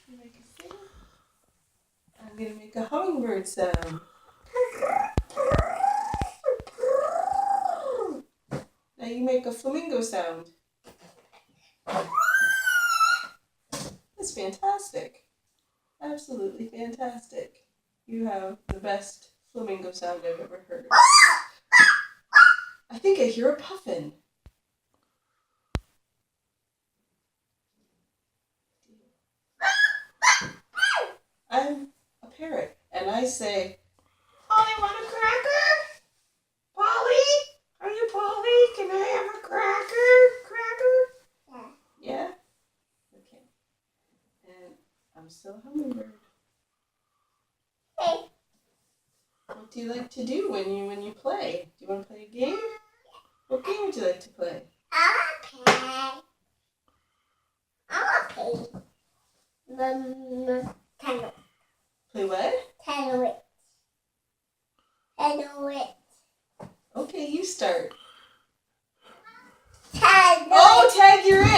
You make a sing. I'm gonna make a hummingbird sound. Now you make a flamingo sound. That's fantastic. Absolutely fantastic. You have the best flamingo sound I've ever heard. I think I hear a puffin. I'm a parrot, and I say, Polly, want a cracker? Polly? Are you Polly? Can I have a cracker? Yeah? Okay. And I'm still a hummingbird. Hey. What do you like to do when you play? Do you want to play a game? What game would you like to play? I want to play. Play what? Okay, you start. Tag Oh, tag, you're in!